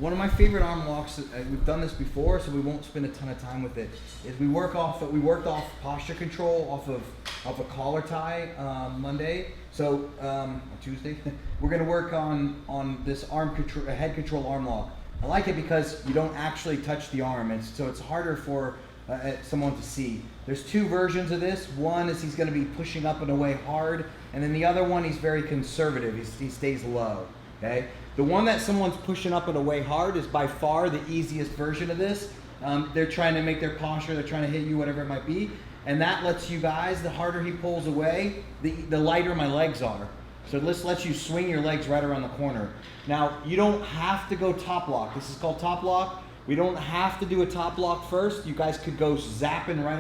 One of my favorite arm locks, we've done this before, so we won't spend a ton of time with it, is we worked off posture control off a collar tie Monday. So Tuesday, we're gonna work on this head control arm lock. I like it because you don't actually touch the arm, and so it's harder for someone to see. There's two versions of this. One is he's gonna be pushing up and away hard, and then the other one, he's very conservative. He stays low, okay? The one that someone's pushing up and away hard is by far the easiest version of this. They're trying to make their posture, they're trying to hit you, whatever it might be. And that lets you guys, the harder he pulls away, the lighter my legs are. So this lets you swing your legs right around the corner. Now, you don't have to go top lock. This is called top lock. We don't have to do a top lock first. You guys could go zapping right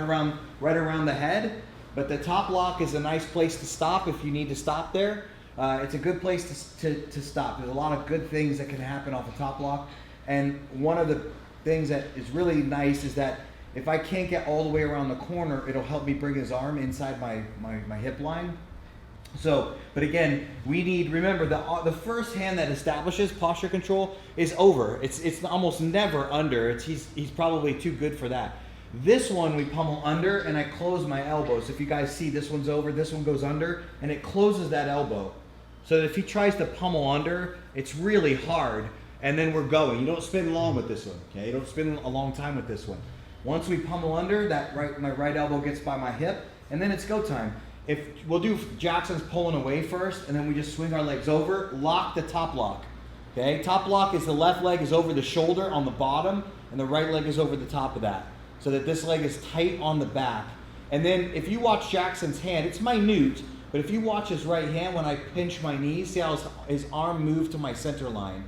around the head. But the top lock is a nice place to stop if you need to stop there. It's a good place to stop. There's a lot of good things that can happen off a top lock. And one of the things that is really nice is that if I can't get all the way around the corner, it'll help me bring his arm inside my hip line. So, but again, remember the first hand that establishes posture control is over. It's almost never under. He's probably too good for that. This one we pummel under and I close my elbows. If you guys see, this one's over, this one goes under, and it closes that elbow. So that if he tries to pummel under, it's really hard, and then we're going. You don't spin long with this one, okay? You don't spin a long time with this one. Once we pummel under, my right elbow gets by my hip, and then it's go time. We'll do Jackson's pulling away first, and then we just swing our legs over, lock the top lock, okay? Top lock is the left leg is over the shoulder on the bottom, and the right leg is over the top of that, so that this leg is tight on the back. And then if you watch Jackson's hand, it's minute, but if you watch his right hand, when I pinch my knees, see how his arm moved to my center line.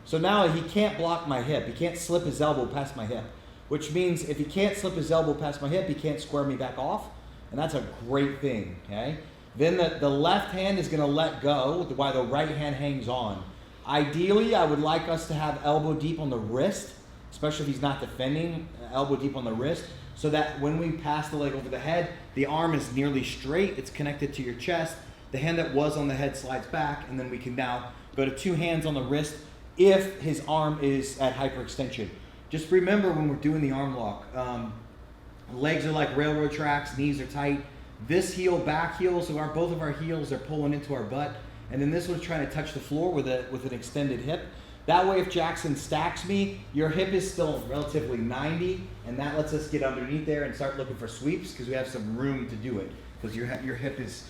So now he can't block my hip. He can't slip his elbow past my hip, which means if he can't slip his elbow past my hip, he can't square me back off, and that's a great thing, okay? Then the left hand is gonna let go while the right hand hangs on. Ideally, I would like us to have elbow deep on the wrist, especially if he's not defending, elbow deep on the wrist, so that when we pass the leg over the head, the arm is nearly straight, it's connected to your chest, the hand that was on the head slides back, and then we can now go to two hands on the wrist if his arm is at hyperextension. Just remember when we're doing the arm lock, legs are like railroad tracks, knees are tight. This heel, back heel, so both of our heels are pulling into our butt, and then this one's trying to touch the floor with an extended hip. That way, if Jackson stacks me, your hip is still relatively 90, and that lets us get underneath there and start looking for sweeps because we have some room to do it because your hip is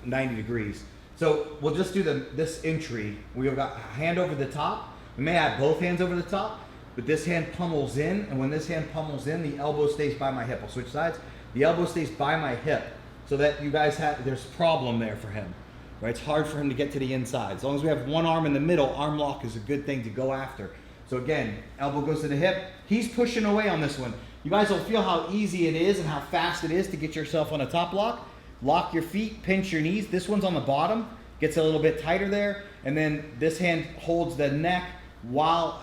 90 degrees. So we'll just do this entry. We've got hand over the top. We may have both hands over the top, but this hand pummels in, and when this hand pummels in, the elbow stays by my hip. I'll switch sides. The elbow stays by my hip so that you guys there's a problem there for him. Right? It's hard for him to get to the inside. As long as we have one arm in the middle, arm lock is a good thing to go after. So again, elbow goes to the hip. He's pushing away on this one. You guys will feel how easy it is and how fast it is to get yourself on a top lock. Lock your feet, pinch your knees. This one's on the bottom, gets a little bit tighter there, and then this hand holds the neck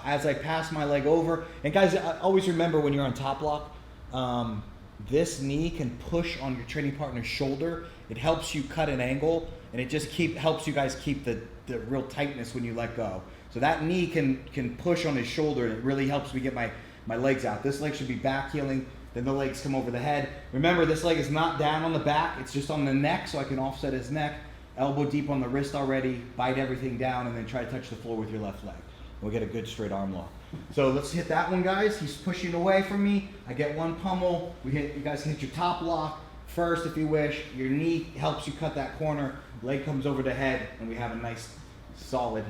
as I pass my leg over. And guys, always remember when you're on top lock, this knee can push on your training partner's shoulder. It helps you cut an angle, and it just helps you guys keep the real tightness when you let go. So that knee can push on his shoulder, and it really helps me get my legs out. This leg should be back heeling, then the legs come over the head. Remember, this leg is not down on the back, it's just on the neck, so I can offset his neck. Elbow deep on the wrist already, bite everything down, and then try to touch the floor with your left leg. We'll get a good straight arm lock. So let's hit that one, guys. He's pushing away from me. I get one pummel. You guys can hit your top lock first if you wish. Your knee helps you cut that corner. Leg comes over the head, and we have a nice, solid